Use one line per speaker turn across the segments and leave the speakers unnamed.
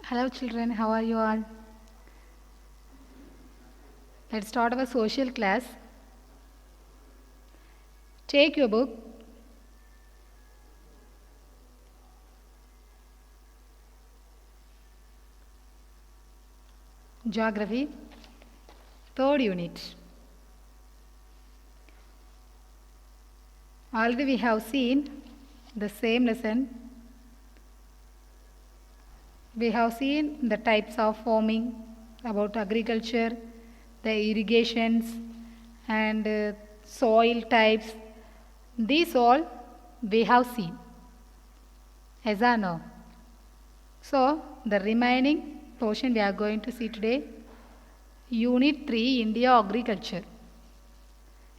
Hello children, how are you all? Let's start our social class. Take your book. Geography, third unit. Already we have seen the same lesson. We have seen the types of farming, about agriculture, the irrigations and soil types. These all we have seen. Yes or no? So, the remaining portion we are going to see today, Unit 3, India Agriculture.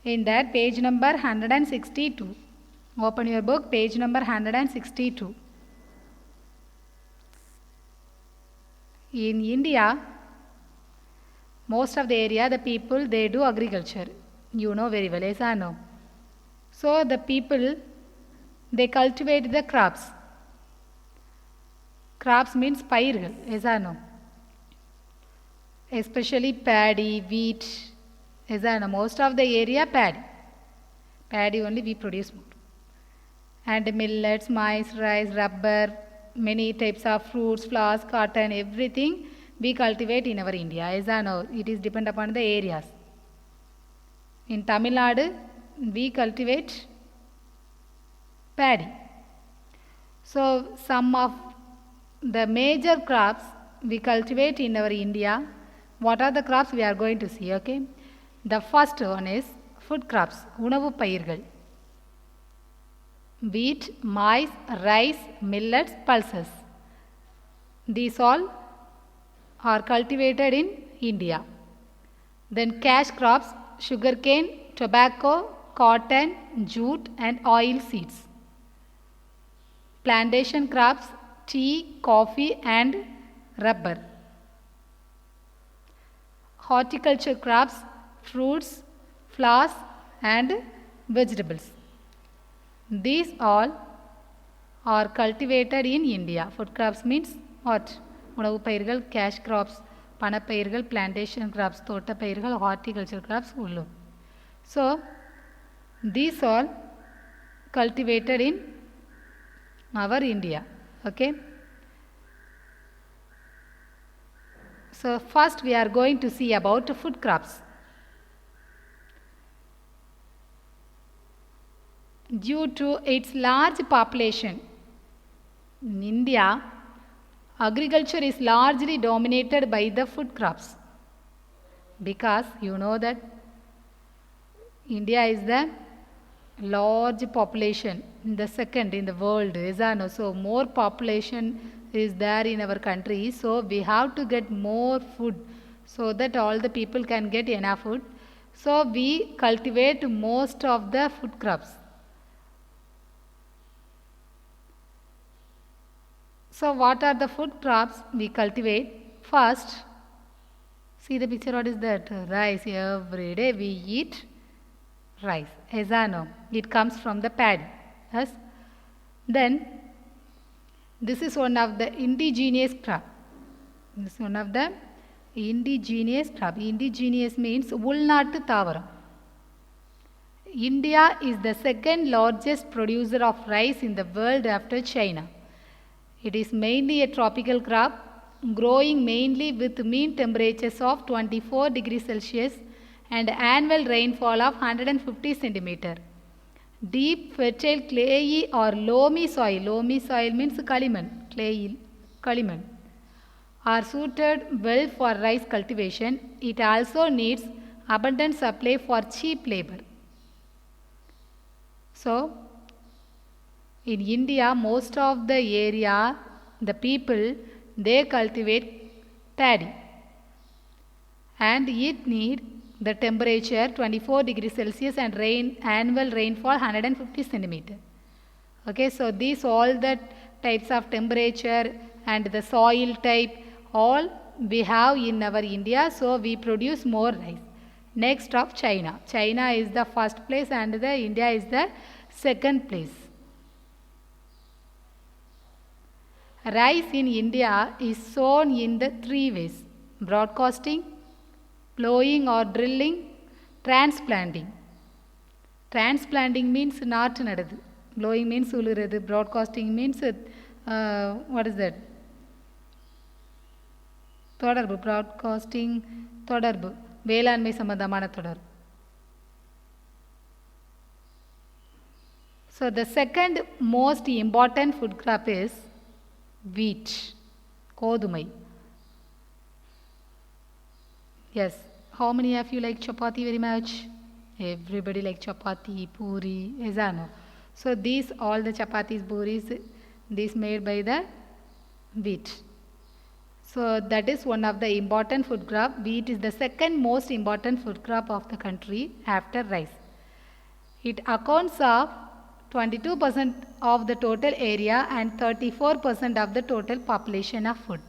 In that, page number 162. Open your book, page number 162. In India, most of the area, the people, they do agriculture. You know very well, yes or no? So, the people, they cultivate the crops. Crops means பயிர்கள், yes or no? Especially paddy, wheat, yes or no? Most of the area paddy. Paddy only we produce more. And millets, maize, rice, rubber, many types of fruits, flowers, cotton, everything we cultivate in our India, yes or no? It is depend upon the areas. In Tamil Nadu, we cultivate paddy. So, some of the major crops we cultivate in our India. What are the crops we are going to see? Okay, the first one is food crops, உணவு பயிர்கள். Wheat, maize, rice, millets, pulses. These all are cultivated in India. Then cash crops, sugarcane, tobacco, cotton, jute and oil seeds. Plantation crops, tea, coffee and rubber. Horticulture crops, fruits, flowers and vegetables. These all are cultivated in India. Food crops means what? உணவு பயிர்கள், cash crops, பணப்பயிர்கள், plantation crops, தோட்டப்பயிர்கள், horticulture crops உள்ளும். So, these all cultivated in our India. Okay. So, first we are going to see about food crops. Due to its large population, in India, agriculture is largely dominated by the food crops. Because you know that India is the large population, the second in the world, is no? So more population is there in our country, so we have to get more food so that all the people can get enough food. So we cultivate most of the food crops. So what are the food crops we cultivate? First, see the picture, what is that? Rice. Every day we eat rice. Yes or no? It comes from the paddy. Yes. Then this is one of the indigenous crop. This is one of the indigenous crop. Indigenous means உள்நாட்டு தாவரம். India is the second largest producer of rice in the world after China. It is mainly a tropical crop, growing mainly with mean temperatures of 24 degrees Celsius and annual rainfall of 150 centimeter. Deep, fertile, clayey or loamy soil means களிமண், களிமண், are suited well for rice cultivation. It also needs abundant supply for cheap labor. So, in India, most of the area, the people, they cultivate paddy and it need the temperature 24 degrees Celsius and annual rainfall 150 centimeter. Okay, so these all the types of temperature and the soil type all we have in our India, so we produce more rice. Next of China. China is the first place and the India is the second place. Rice in India is sown in the three ways: broadcasting, plowing or drilling, transplanting. Transplanting means not nadadu. Plowing means uluradu. Broadcasting means what is that? தொடர்பு. broadcasting தொடர்பு, வேளாண்மை சம்பந்தமான தொடர்பு. So the second most important food crop is wheat, கோதுமை. Yes, how many of you like chapati very much? Everybody like chapati, puri, yes or no? So these all the chapatis, puris, these made by the wheat. So that is one of the important food crop. Wheat is the second most important food crop of the country after rice. It accounts of 22% of the total area and 34% of the total population of food.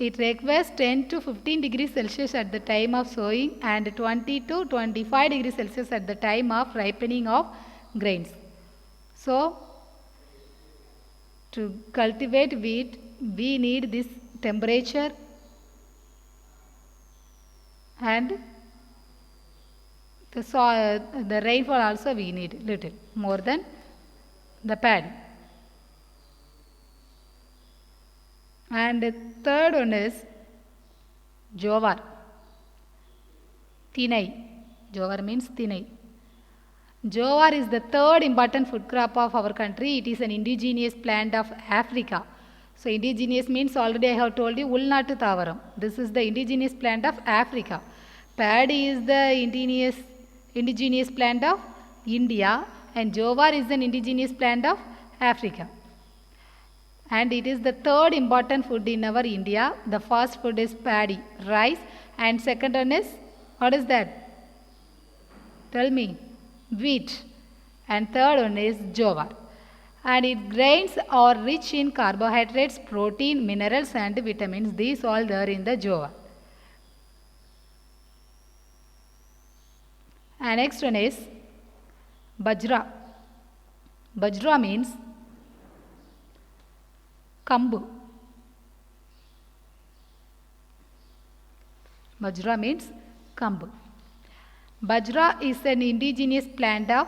It requires 10 to 15 degrees Celsius at the time of sowing and 20 to 25 degrees Celsius at the time of ripening of grains. So to cultivate wheat, we need this temperature and the rainfall also we need little more than the paddy. And the third one is jowar, thinai. Jowar means thinai. Jowar is the third important food crop of our country. It is an indigenous plant of Africa. So indigenous means already I have told you ulnattu thavaram. This is the indigenous plant of Africa. Paddy is the indigenous plant of India and jowar is an indigenous plant of Africa. And it is the third important food in our India. The first food is paddy, rice, and second one is, what is that? Tell me. Wheat, and third one is jowar. And its grains are rich in carbohydrates, protein, minerals and vitamins. These all there in the jowar. And next one is bajra. Bajra means kambu. Bajra means kambu. Bajra is an indigenous plant of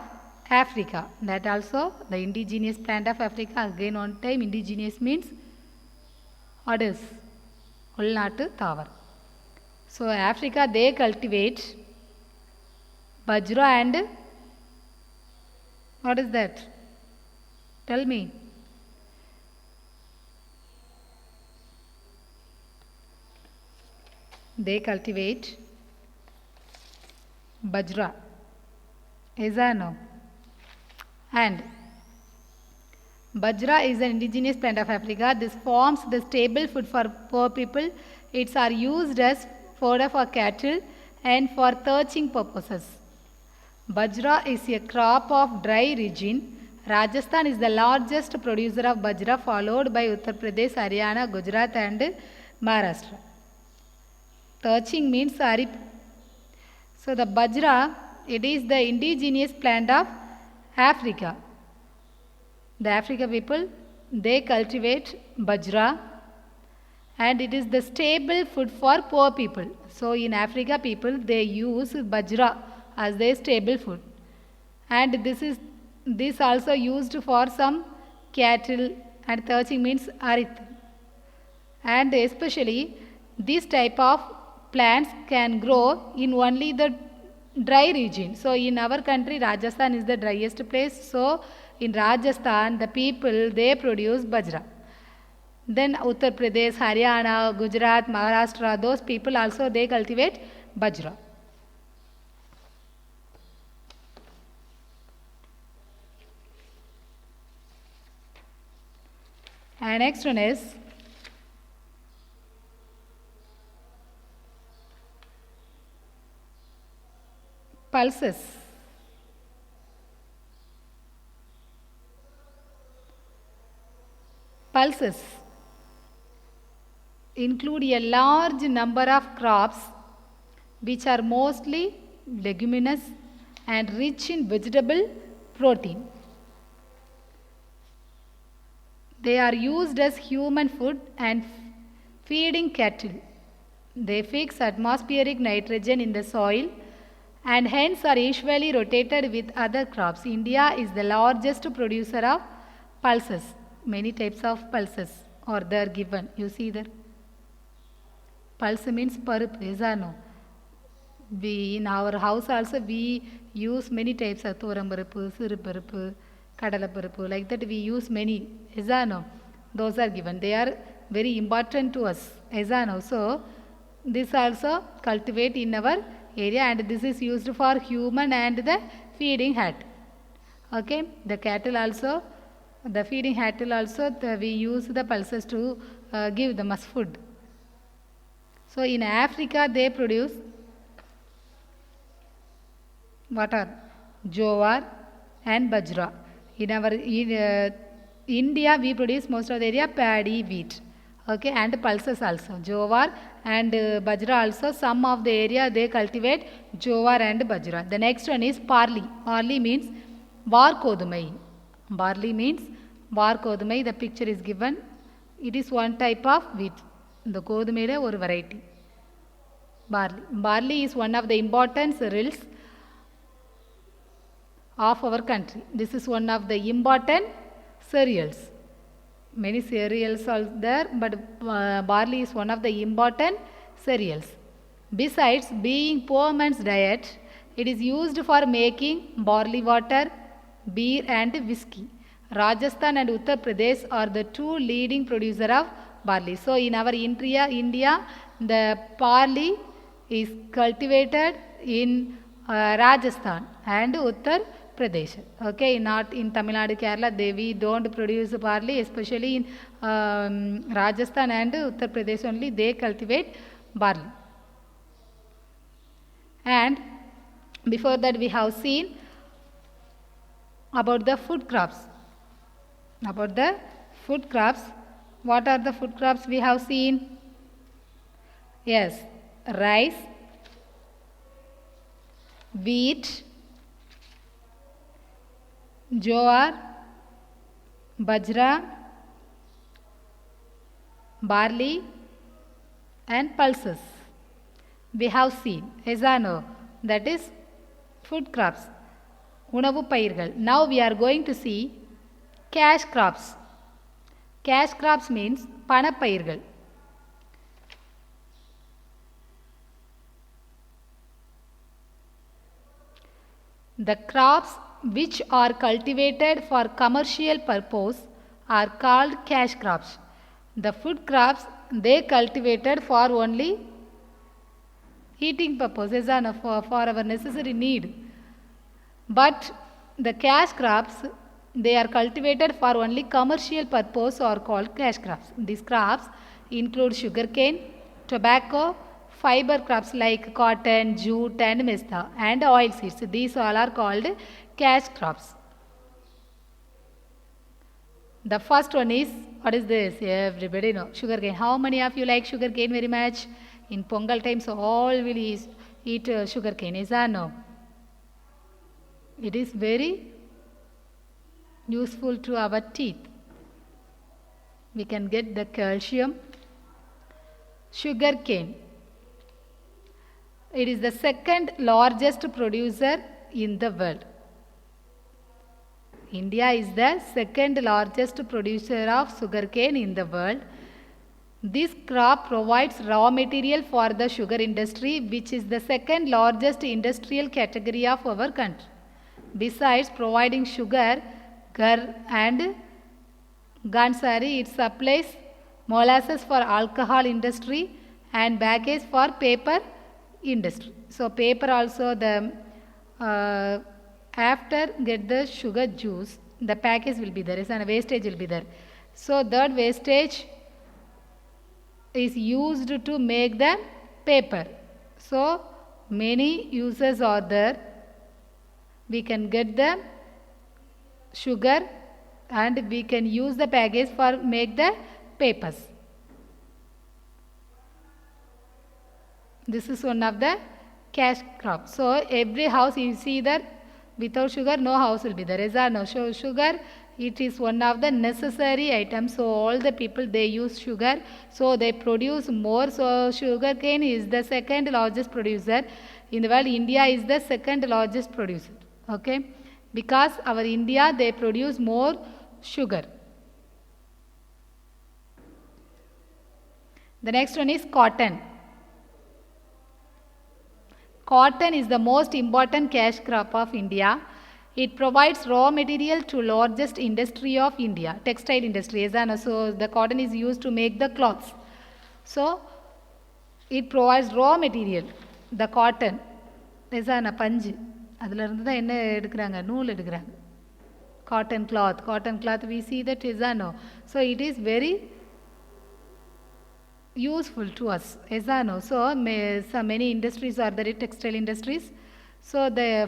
Africa. That also the indigenous plant of Africa. Again one time indigenous means what is? Ulnattu thavar. So Africa they cultivate bajra and what is that? Tell me. They cultivate bajra. Is that no? And bajra is an indigenous plant of Africa. This forms the staple food for poor people. It's are used as fodder for cattle and for thatching purposes. Bajra is a crop of dry region. Rajasthan is the largest producer of bajra, followed by Uttar Pradesh, Haryana, Gujarat and Maharashtra. Thatching means arip. So the bajra, it is the indigenous plant of Africa. The Africa people, they cultivate bajra and it is the staple food for poor people. So in Africa people, they use bajra as their staple food. And this also used for some cattle and thatching means arith. And especially this type of plants can grow in only the dry region. So in our country Rajasthan is the driest place. So in Rajasthan the people they produce bajra. Then Uttar Pradesh, Haryana, Gujarat, Maharashtra, those people also they cultivate bajra. And next one is pulses. Pulses include a large number of crops which are mostly leguminous and rich in vegetable protein. They are used as human food and feeding cattle. They fix atmospheric nitrogen in the soil and hence are usually rotated with other crops. India is the largest producer of pulses. Many types of pulses are there given. You see there. Pulse means parup, yes or no? We in our house also we use many types of thorambarupu, siruparupu, kadalaparupu. Like that we use many, yes or no? Those are given. They are very important to us, yes or no? So this also cultivate in our area and this is used for human and the feeding hat. Okay, the cattle also, the feeding cattle also we use the pulses to give them as food. So in Africa they produce what are jowar and bajra. In our India we produce most of the area paddy, wheat. Okay, and pulses also jowar and bajra also. Some of the area they cultivate jowar and bajra. The next one is barley. Barley means var kodumai. Barley means var kodumai. The picture is given. It is one type of wheat. The kodumaile or variety. Barley. Barley is one of the important cereals of our country. This is one of the important cereals. Many cereals are there, but barley is one of the important cereals. Besides being poor man's diet, it is used for making barley water, beer and whiskey. Rajasthan and Uttar Pradesh are the two leading producers of barley. So in our India, the barley is cultivated in Rajasthan and Uttar Pradesh. Okay, not in Tamil Nadu, Kerala, we don't produce barley, especially in Rajasthan and Uttar Pradesh only they cultivate barley. And before that we have seen about the food crops. About the food crops, what are the food crops we have seen? Yes, rice, wheat, jowar, bajra, barley and pulses. We have seen, yes or no? That is food crops, unavu payirgal. Now we are going to see cash crops. Cash crops means panapayirgal. The crops which are cultivated for commercial purpose are called cash crops. The food crops they cultivated for only eating purposes and for our necessary need. But the cash crops they are cultivated for only commercial purpose are called cash crops. These crops include sugarcane, tobacco, fiber crops like cotton, jute and mesta and oil seeds. These all are called cash crops. The first one is, what is this? Everybody know, sugarcane. How many of you like sugarcane very much? In Pongal times all will eat sugarcane, is that no? It is very useful to our teeth. We can get the calcium. Sugarcane. It is the second largest producer in the world. India is the second largest producer of sugarcane in the world. This crop provides raw material for the sugar industry, which is the second largest industrial category of our country. Besides providing sugar, gur and gansari, it supplies molasses for alcohol industry and baggage for paper industry. So paper also the after get the sugar juice, the package will be there and wastage will be there. So that wastage is used to make the paper. So many uses are there. We can get the sugar and we can use the package for make the papers. This is one of the cash crop. So every house you see that without sugar no house will be there. Is there no? So sugar it is one of the necessary items. So all the people they use sugar, so they produce more. So sugarcane is the second largest producer in the world. India is the second largest producer. Okay, because our India they produce more sugar. The next one is cotton. Cotton is the most important cash crop of India. It provides raw material to largest industry of India, textile industry. So the cotton is used to make the cloths. So it provides raw material, the cotton. பஞ்சு அதில் இருந்து தான் என்ன எடுக்கிறாங்க, நூல் எடுக்கிறாங்க. Cotton cloth we see that is so it is very useful to us. So many industries are there, textile industries. So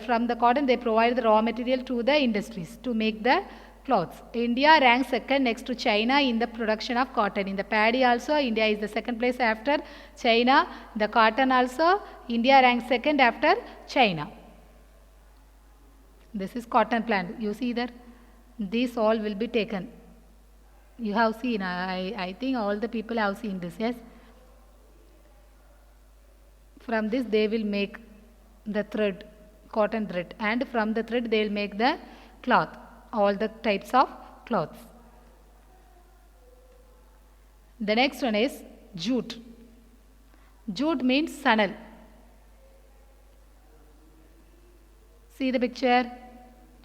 from the cotton they provide the raw material to the industries to make the clothes. India ranks second next to China in the production of cotton. In the paddy also India is the second place after China. The cotton also India ranks second after China. This is cotton plant. You see there? These all will be taken. You have seen, I think all the people have seen this, yes? From this they will make the thread, cotton thread, and from the thread they will make the cloth, all the types of cloths. The next one is jute. Jute means sanal. See the picture?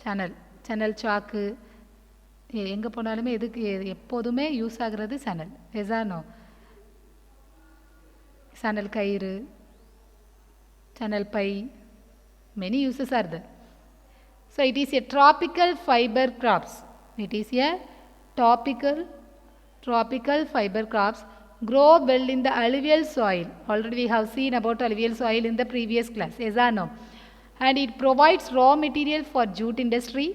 Channel சாக்கு எங்கே போனாலுமே எதுக்கு எப்போதுமே use ஆகிறது சணல். எசானோ சணல் கயிறு, channel pie, many uses are there. So it is a tropical fiber crops. It is a tropical fiber crops grow well in the alluvial soil. Already we have seen about alluvial soil in the previous class. Yes or no? And it provides raw material for jute industry.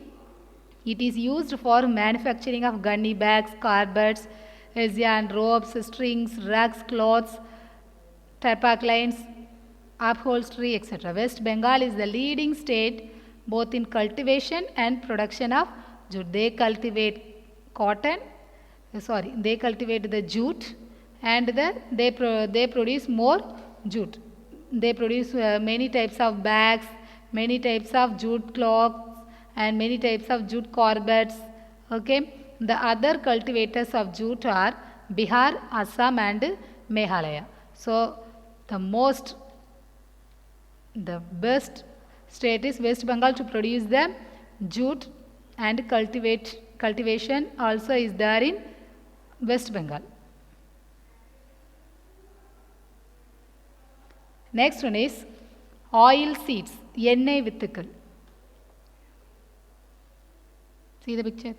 It is used for manufacturing of gunny bags, carpets, yarn, ropes, strings, rugs, cloths, tarpaulins, upholstery, etc. West Bengal is the leading state both in cultivation and production of jute. They cultivate they cultivate the jute, and they produce more jute. They produce many types of bags, many types of jute cloths, and many types of jute carpets. Okay, the other cultivators of jute are Bihar, Assam, and Meghalaya. So the best state is West Bengal to produce the jute, and cultivation also is there in West Bengal. Next one is oil seeds, எண்ணெய் வித்துக்கள். See the picture?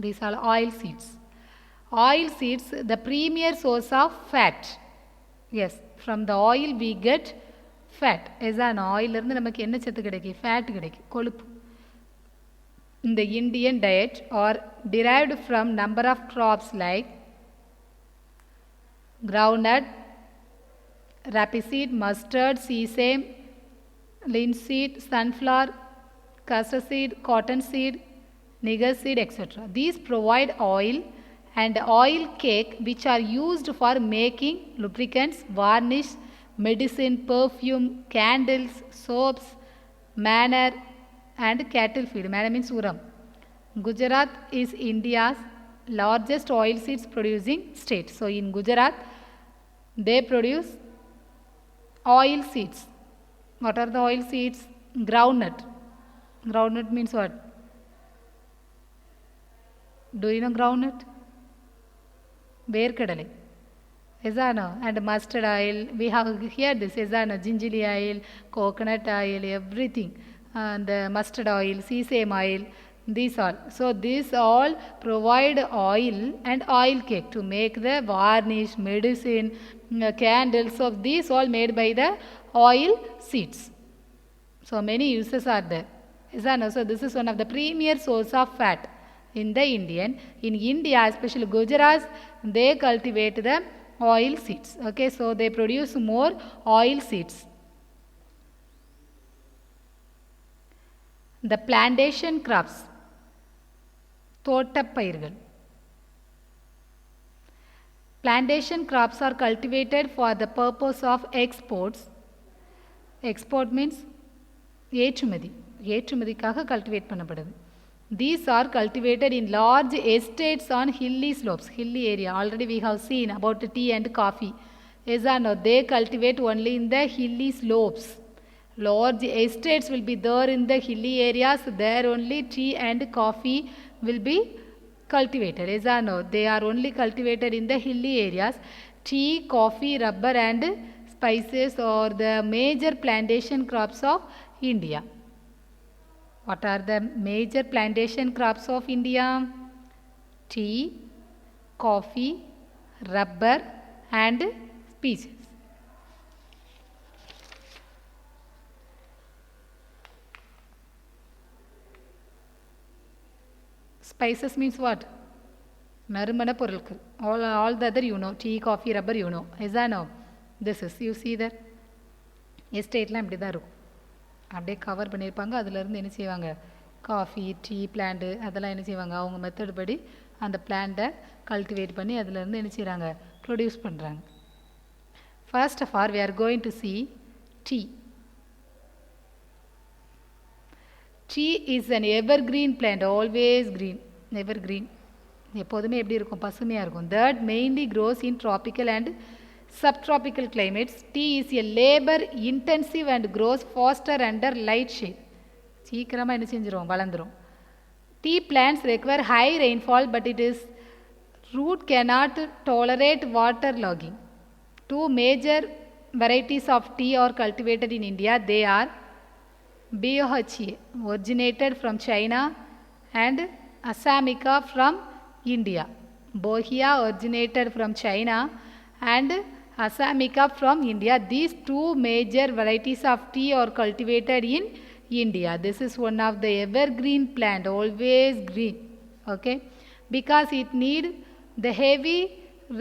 These are oil seeds. Oil seeds, the premier source of fat. Yes, from the oil we get fat. எசான oil இருந்து நமக்கு என்ன சத்து கிடைக்கும்? Fat கிடைக்கும், கொழுப்பு. In the Indian diet are derived from number of crops like groundnut, rapeseed, mustard, sesame, linseed, sunflower, castor seed, cotton seed, nigger seed, etc. These provide oil and oil cake which are used for making lubricants, varnish, medicine, perfume, candles, soaps, manure, and cattle feed. Manure means uram. Gujarat is India's largest oil seeds producing state. So in Gujarat they produce oil seeds. What are the oil seeds? Groundnut. Groundnut means what? Do you know groundnut? வேர்க்கடலை. Esano, and mustard oil. We have here this esano, gingerly oil, coconut oil, everything. And mustard oil, sesame oil, these all. So these all provide oil and oil cake to make the varnish, medicine, candles. So these all made by the oil seeds. So many uses are there. So this is one of the premier source of fat in the Indian. In India, especially Gujarat, they cultivate the oil seeds. Okay, so they produce more oil seeds. The plantation crops. தோட்டப்பயிர்கள். Plantation crops are cultivated for the purpose of exports. Export means ஏற்றுமதிக்காக cultivate பண்ணப்படுது. These are cultivated in large estates on hilly slopes. Hilly area. Already we have seen about tea and coffee. Yes or no? They cultivate only in the hilly slopes. Large estates will be there in the hilly areas. There only tea and coffee will be cultivated. Yes or no? They are only cultivated in the hilly areas. Tea, coffee, rubber and spices are the major plantation crops of India. What are the major plantation crops of India? Tea, coffee, rubber and spices. Spices means what? நறுமண பொருட்கள். All the other you know. Tea, coffee, rubber you know. Is that no? This is, you see there. எஸ்டேட்லாம் இப்படி தான் இருக்கும். அப்படியே cover பண்ணியிருப்பாங்க. அதிலேருந்து என்ன செய்வாங்க, காஃபி டீ பிளான்ட்டு அதெல்லாம் என்ன செய்வாங்க, அவங்க மெத்தட் படி அந்த பிளான்ட்டை கல்டிவேட் பண்ணி அதிலேருந்து என்ன செய்கிறாங்க, ப்ரொடியூஸ் பண்ணுறாங்க. First of all we are going to see tea. Tea is an evergreen plant, always green, evergreen. எப்போதுமே எப்படி இருக்கும், பசுமையாக இருக்கும். That mainly grows in tropical and subtropical climates. Tea is a labor intensive and grows faster under light shade. சீக்கிரமாக என்ன செஞ்சிரும், வளர்ந்துரும். Tea plants require high rainfall but its root cannot tolerate water logging. Two major varieties of tea are cultivated in India. They are BOHA, originated from China, and Assamica from India. Bohea originated from China and Assamica from India. These two major varieties of tea are cultivated in India. This is one of the evergreen plant, always green. Okay, because it need the heavy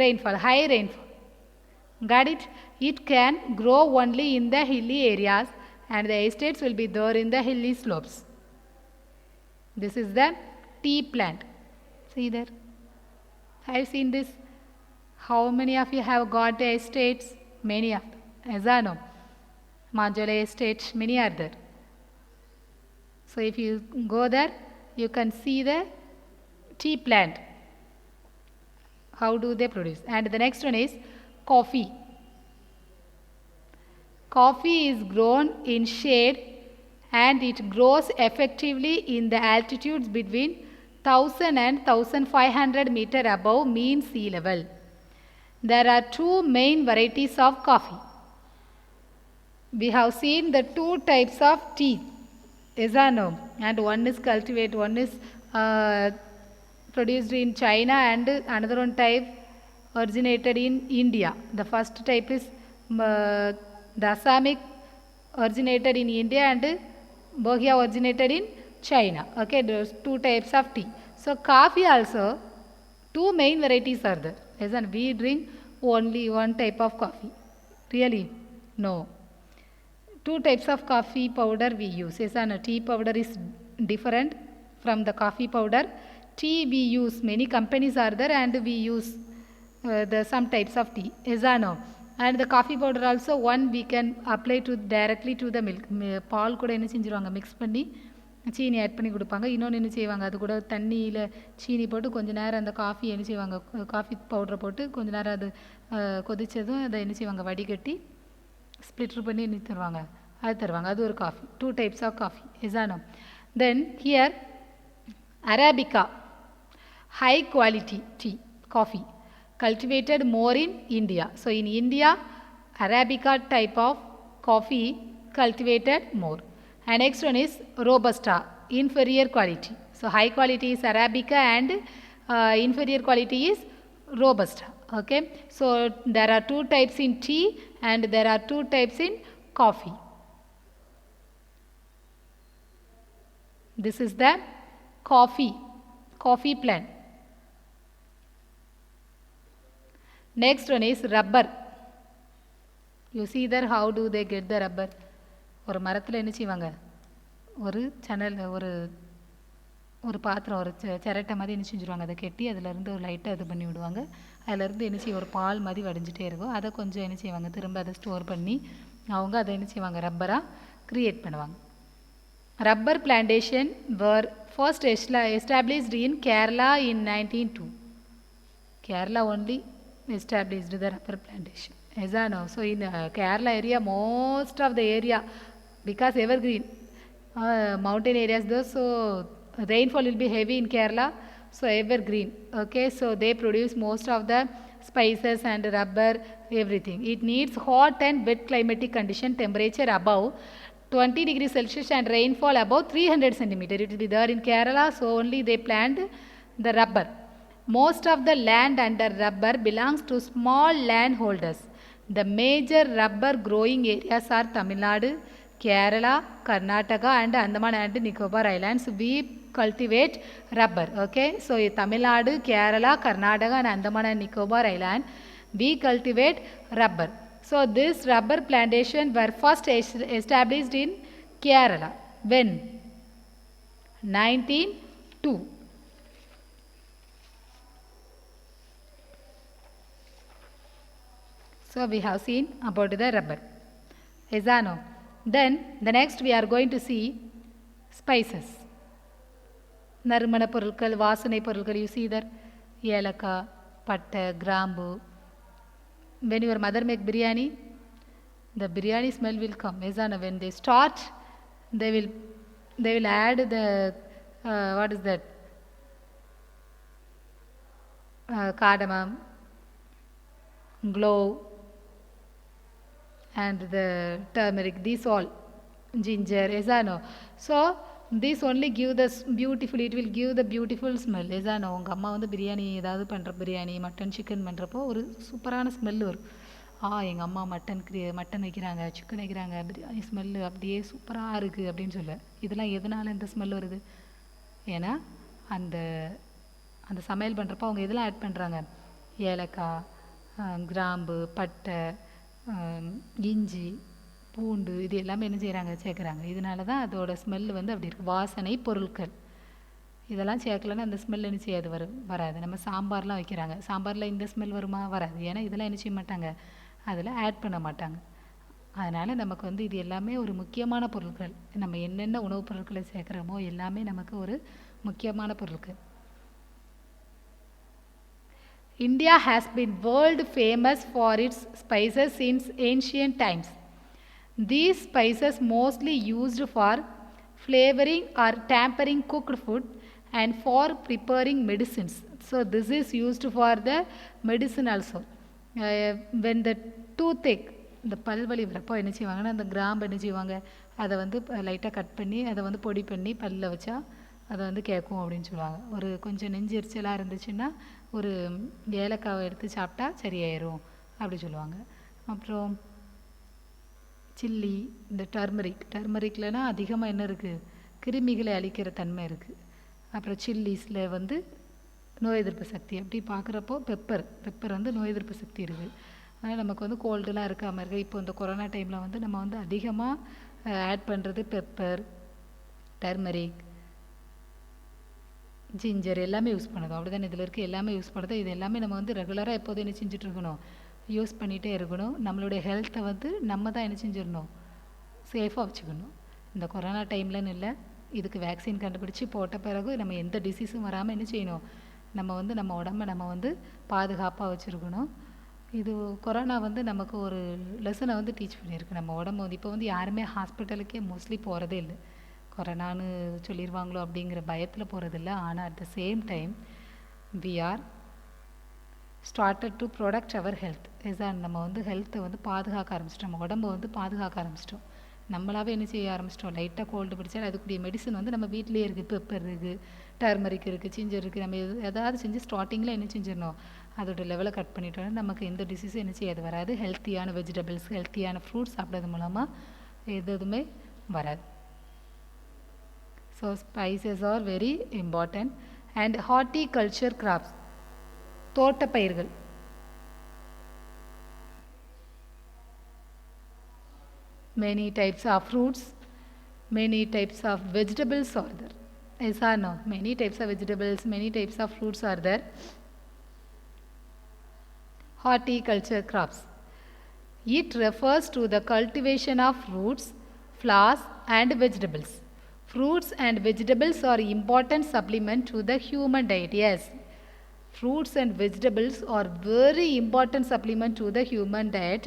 rainfall, high rainfall. Got it? It can grow only in the hilly areas and the estates will be there in the hilly slopes. This is the tea plant. See there? Have you seen this? How many of you have got the estates? Many of them. As I know, Majole estate, many are there. So if you go there, you can see the tea plant. How do they produce? And the next one is coffee. Coffee is grown in shade and it grows effectively in the altitudes between 1000 and 1500 meter above mean sea level. There are two main varieties of coffee. We have seen the two types of tea. Yes or no? And one is cultivated, one is produced in China and another one type originated in India. The first type is the Assamic originated in India and Bohea originated in China. Okay, those two types of tea. So coffee also, two main varieties are there. Yes, and we drink only one type of coffee. Really? No. Two types of coffee powder we use. Yes, and tea powder is different from the coffee powder. Tea we use, many companies are there and we use some types of tea. Yes or no? And the coffee powder also, one we can apply to directly to the milk. பால் கூட என்ன செஞ்சிருவாங்க, mix பண்ணி சீனி add பண்ணி கொடுப்பாங்க. இன்னொன்று என்ன செய்வாங்க, அது கூட தண்ணியில் சீனி போட்டு கொஞ்சம் நேரம் அந்த காஃபி என்ன செய்வாங்க, காஃபி பவுடரை போட்டு கொஞ்சம் நேரம் அது கொதித்ததும் அதை என்ன செய்வாங்க, வடிகட்டி ஸ்ப்ளிட்ரு பண்ணி என்ன தருவாங்க, அது தருவாங்க. அது ஒரு coffee. Two types of coffee. இசானோ. Then here arabica, high quality tea, coffee, cultivated more in India. So in India, Arabica type of coffee cultivated more. And next one is Robusta, inferior quality. So high quality is Arabica and inferior quality is Robusta. Okay. So there are two types in tea and there are two types in coffee. This is the coffee plant. Next one is rubber. You see there, how do they get the rubber? ஒரு மரத்தில் என்ன செய்வாங்க, ஒரு channel ஒரு ஒரு பாத்திரம் ஒரு சிரட்டை மாதிரி என்ன செஞ்சுருவாங்க, அதை கெட்டி அதிலேருந்து ஒரு லைட்டாக இது பண்ணி விடுவாங்க. அதிலேருந்து என்ன செய்ய ஒரு பால் மாதிரி வடிஞ்சிட்டே இருக்கும். அதை கொஞ்சம் என்ன செய்வாங்க, திரும்ப அதை ஸ்டோர் பண்ணி அவங்க அதை என்ன செய்வாங்க, ரப்பராக க்ரியேட் பண்ணுவாங்க. Rubber plantation were first established in Kerala in 1902. Kerala only established the rubber plantation. Yes or no? So in Kerala area, most of the area, because evergreen, mountain areas though, so rainfall will be heavy in Kerala, so evergreen. Okay, so they produce most of the spices and rubber, everything. It needs hot and wet climatic condition, temperature above 20 degrees Celsius and rainfall above 300 centimeter. It will be there in Kerala, so only they plant the rubber. Most of the land under rubber belongs to small landholders. The major rubber growing areas are Tamil Nadu, Kerala, Karnataka and Andaman and Nicobar Islands. We cultivate rubber. Okay, so Tamil Nadu, Kerala, Karnataka and Andaman and Nicobar Island, we cultivate rubber. So this rubber plantation were first established in Kerala. When? 1902. So we have seen about the rubber. Yes or no? Then the next we are going to see spices. நறுமண பொருட்கள், வாசனை பொருட்கள். You see there, ஏலக்காய், பட்டை, கிராம்பு. When your mother make biryani, the biryani smell will come. Yes or no? When they start, they will add the what is that? Cardamom, clove, and the turmeric. These all, ginger. Yes or no? So this only give the beautiful. It will give the beautiful smell. Yes or no? உங்கள் அம்மா வந்து பிரியாணி ஏதாவது பண்ணுற biryani mutton chicken பண்ணுறப்போ ஒரு சூப்பரான smell வரும். எங்கள் அம்மா மட்டன் வைக்கிறாங்க, சிக்கன் வைக்கிறாங்க, பிரியாணி ஸ்மெல்லு அப்படியே சூப்பராக இருக்குது அப்படின்னு சொல்ல. இதெல்லாம் எதனால் இந்த ஸ்மெல் வருது? ஏன்னா அந்த அந்த சமையல் பண்ணுறப்போ அவங்க எதெல்லாம் ஆட் பண்ணுறாங்க, ஏலக்காய், கிராம்பு, பட்டை, இஞ்சி, பூண்டு, இது எல்லாமே என்ன செய்கிறாங்க, சேர்க்குறாங்க. இதனால தான் அதோட ஸ்மெல் வந்து அப்படி இருக்குது. வாசனை பொருட்கள் இதெல்லாம் சேர்க்கலன்னா அந்த ஸ்மெல் என்ன செய்யாது, வராது. நம்ம சாம்பார்லாம் வைக்கிறாங்க, சாம்பாரில் இந்த ஸ்மெல் வருமா? வராது. ஏன்னா இதெல்லாம் என்ன செய்ய மாட்டாங்க, அதில் ஆட் பண்ண மாட்டாங்க. அதனால் நமக்கு வந்து இது எல்லாமே ஒரு முக்கியமான பொருட்கள். நம்ம என்னென்ன உணவுப் பொருட்களை சேர்க்குறோமோ எல்லாமே நமக்கு ஒரு முக்கியமான பொருட்கள். India has been world famous for its spices since ancient times. These spices mostly used for flavoring or tempering cooked food and for preparing medicines. So this is used for the medicine also. When the toothache, இந்த பல்வலி வரப்போ என்ன செய்வாங்கன்னா அந்த கிராம்பு என்ன செய்வாங்க, அதை வந்து லைட்டாக கட் பண்ணி அதை வந்து பொடி பண்ணி பல்லில் வச்சா அதை வந்து கேட்கும் அப்படின்னு சொல்லுவாங்க. ஒரு கொஞ்சம் நெஞ்சு எரிச்சலாக இருந்துச்சுன்னா ஒரு ஏலக்காவை எடுத்து சாப்பிட்டா சரியாயிரும் அப்படி சொல்லுவாங்க. அப்புறம் சில்லி, இந்த டர்மரிக்லனா அதிகமாக என்ன இருக்குது, கிருமிகளை அழிக்கிற தன்மை இருக்குது. அப்புறம் சில்லிஸில் வந்து நோய் எதிர்ப்பு சக்தி. அப்படி பார்க்குறப்போ பெப்பர் வந்து நோய் எதிர்ப்பு சக்தி இருக்குது. அதனால் நமக்கு வந்து கோல்டுலாம் இருக்காமல் இருக்குது. இப்போ இந்த கொரோனா டைமில் வந்து நம்ம வந்து அதிகமாக ஆட் பண்ணுறது பெப்பர், டர்மரிக், ஜிஞ்சர் எல்லாமே யூஸ் பண்ணுதோம். அப்படி தான் இதில் இருக்க எல்லாமே யூஸ் பண்ணுறது. இது எல்லாமே நம்ம வந்து ரெகுலராக எப்போதும் என்ன செஞ்சிட்ருக்கணும், யூஸ் பண்ணிகிட்டே இருக்கணும். நம்மளுடைய ஹெல்த்தை வந்து நம்ம தான் என்ன செஞ்சிடணும், சேஃபாக வச்சுக்கணும். இந்த கொரோனா டைம்லன்னு இல்லை, இதுக்கு வேக்சின் கண்டுபிடிச்சி போட்ட பிறகு நம்ம எந்த டிசீஸும் வராமல் என்ன செய்யணும், நம்ம வந்து நம்ம உடம்பை நம்ம வந்து பாதுகாப்பாக வச்சுருக்கணும். இது கொரோனா வந்து நமக்கு ஒரு லெசனை வந்து டீச் பண்ணியிருக்கு. நம்ம உடம்பு வந்து இப்போ வந்து யாருமே ஹாஸ்பிட்டலுக்கே மோஸ்ட்லி போகிறதே இல்லை. கொரோனான்னு சொல்லிடுவாங்களோ அப்படிங்கிற பயத்தில் போகிறதில்ல. ஆனால் at the same time we are started to protect our health. இதுதான் நம்ம வந்து ஹெல்த்தை வந்து பாதுகாக்க ஆரம்பிச்சிட்டோம், நம்ம உடம்பை வந்து பாதுகாக்க ஆரம்பிச்சிட்டோம். நம்மளாவே என்ன செய்ய ஆரம்பிச்சிட்டோம், லைட்டாக கோல்டு பிடிச்சாலும் அதுக்குரிய மெடிசன் வந்து நம்ம வீட்டிலே இருக்குது. பெப்பர் இருக்குது, டர்மரிக் இருக்குது, ஜிஞ்சர் இருக்குது. நம்ம எதாவது செஞ்சு ஸ்டார்டிங்கில் என்ன செஞ்சிடணும், அதோட லெவலை கட் பண்ணிட்டோன்னா நமக்கு எந்த டிசீஸும் என்ன செய்யாது, வராது. ஹெல்த்தியான வெஜிடபிள்ஸ், ஹெல்த்தியான ஃப்ரூட்ஸ் சாப்பிட்றது மூலமாக எதுவுமே வராது. So spices are very important. And horticulture crops, தோட்டப்பயிர்கள். Many types of fruits, many types of vegetables are there. Yes or no? Many types of vegetables, many types of fruits are there. Horticulture crops. It refers to the cultivation of fruits, flowers and vegetables. Fruits and vegetables are important supplement to the human diet. Yes, fruits and vegetables are very important supplement to the human diet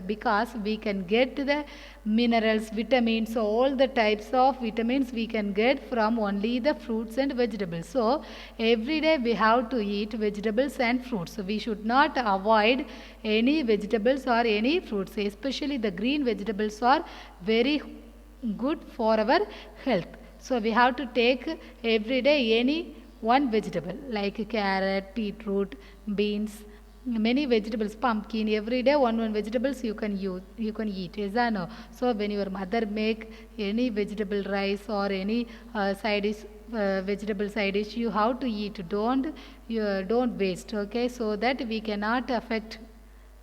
because we can get the minerals, vitamins, all the types of vitamins we can get from only the fruits and vegetables. So every day we have to eat vegetables and fruits. So we should not avoid any vegetables or any fruits, especially the green vegetables are very good for our health. So we have to take every day any one vegetable like carrot, beetroot, beans, many vegetables, pumpkin, every day one vegetables you can use, you can eat. Is that no? So when your mother make any vegetable rice or any side dish, vegetable side dish, you have to eat. Don't waste. Okay, so that we cannot affect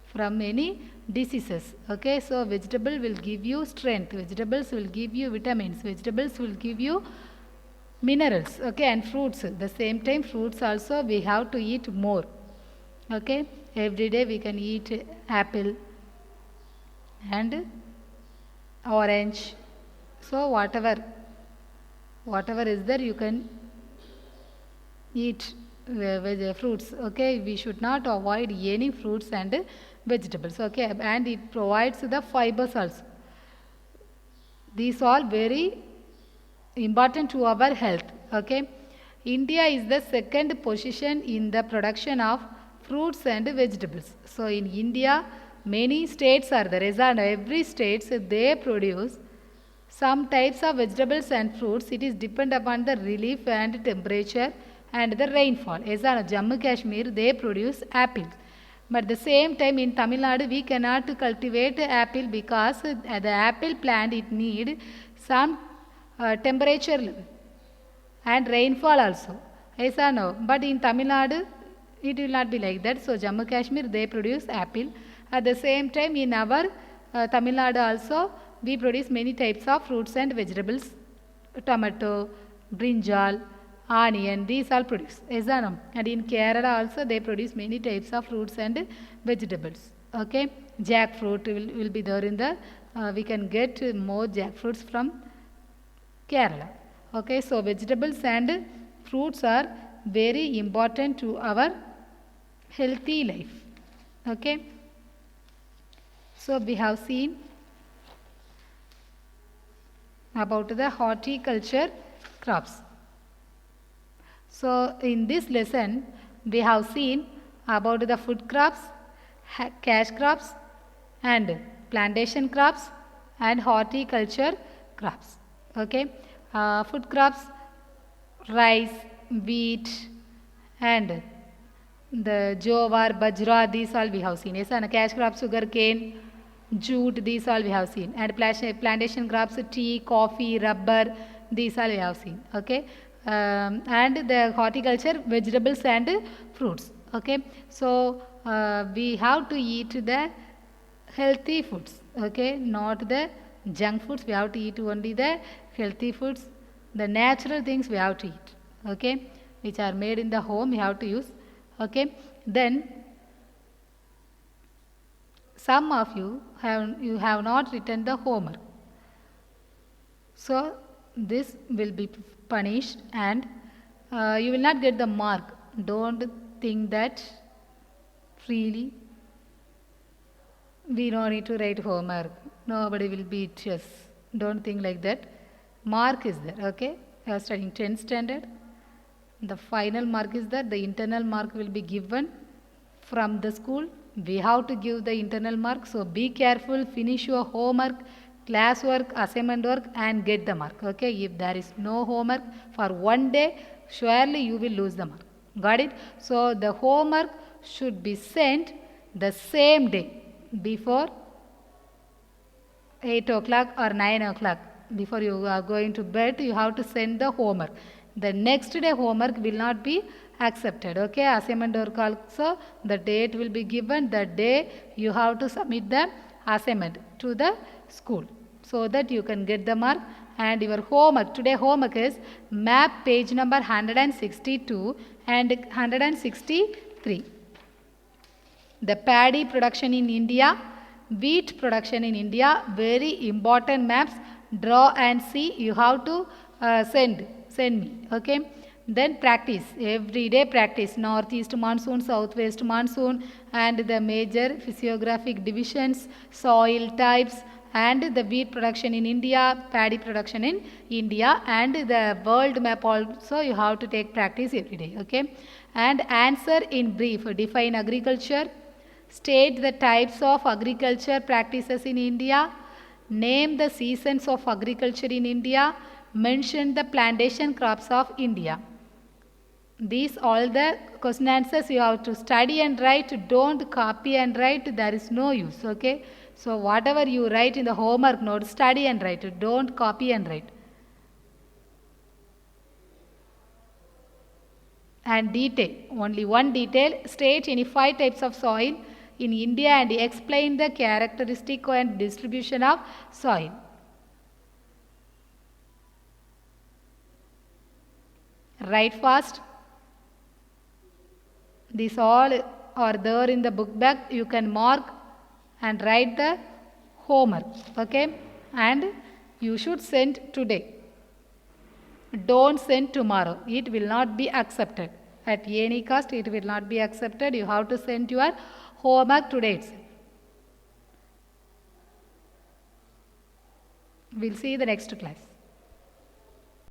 from any diseases. Okay, so vegetable will give you strength, vegetables will give you vitamins, vegetables will give you minerals. Okay, and fruits, the same time fruits also we have to eat more. Okay, every day we can eat apple and orange. So whatever is there you can eat fruits. Okay, we should not avoid any fruits and vegetables. Okay, and it provides the fibers also. These all very important to our health. Okay, India is the second position in the production of fruits and vegetables. So in India many states are there. Every states they produce some types of vegetables and fruits. It is depend upon the relief and temperature and the rainfall. Jammu Kashmir they produce apples. But at the same time in Tamil Nadu we cannot cultivate apple because the apple plant it need some temperature level and rainfall also. Yes or no? But in Tamil Nadu it will not be like that. So Jammu Kashmir they produce apple. At the same time in our Tamil Nadu also we produce many types of fruits and vegetables. Tomato, brinjal, onion, these all produce. Yes or no? And in Kerala also they produce many types of fruits and vegetables. Okay, jackfruit will be there in the we can get more jackfruits from Kerala. Okay, so vegetables and fruits are very important to our healthy life. Okay, so we have seen about the horticulture crops. So in this lesson we have seen about the food crops, cash crops and plantation crops and horticulture crops. Okay, food crops, rice, wheat and the jowar, bajra, these all we have seen. Yes, and cash crops, sugar cane, jute, these all we have seen. And plantation crops, tea, coffee, rubber, these all we have seen. Okay, and the horticulture, vegetables and fruits. Okay, so we have to eat the healthy foods. Okay, not the junk foods. We have to eat only the healthy foods, the natural things we have to eat. Okay, which are made in the home we have to use. Okay, then some of you have not written the homework. So this will be punished and you will not get the mark. Don't think that freely we don't need to write homework. Nobody will beat us. Don't think like that. Mark is there. Okay, you are studying 10th standard. The final mark is that the internal mark will be given from the school. We have to give the internal mark. So be careful, finish your homework, classwork, assignment work and get the mark. Okay, if there is no homework for one day, surely you will lose the mark. Got it? So the homework should be sent the same day before 8 o'clock or 9 o'clock. Before you are going to bed, you have to send the homework. The next day homework will not be accepted. Okay, assignment work also the date will be given. The day you have to submit the assignment to the school so that you can get the mark and your homework. Today homework is map page number 162 and 163. The paddy production in India, wheat production in India, very important maps. Draw and see. You have to send me. Okay. Then practice, everyday practice. Northeast monsoon, southwest monsoon, and the major physiographic divisions, soil types, and the wheat production in India, paddy production in India, and the world map also you have to take practice every day. Okay. And answer in brief. Define agriculture. State the types of agriculture practices in India. Name the seasons of agriculture in India. Mention the plantation crops of India. These all the question answers you have to study and write. Don't copy and write. There is no use. Okay. So whatever you write in the homework note, study and write. Don't copy and write. And detail. Only one detail. State any 5 types of soil in India and explain the characteristic and distribution of soil. Write fast. These all are there in the book bag. You can mark and write the homework. Okay. And you should send today. Don't send tomorrow. It will not be accepted. At any cost, it will not be accepted. You have to send your homework today itself. We'll see you in the next class.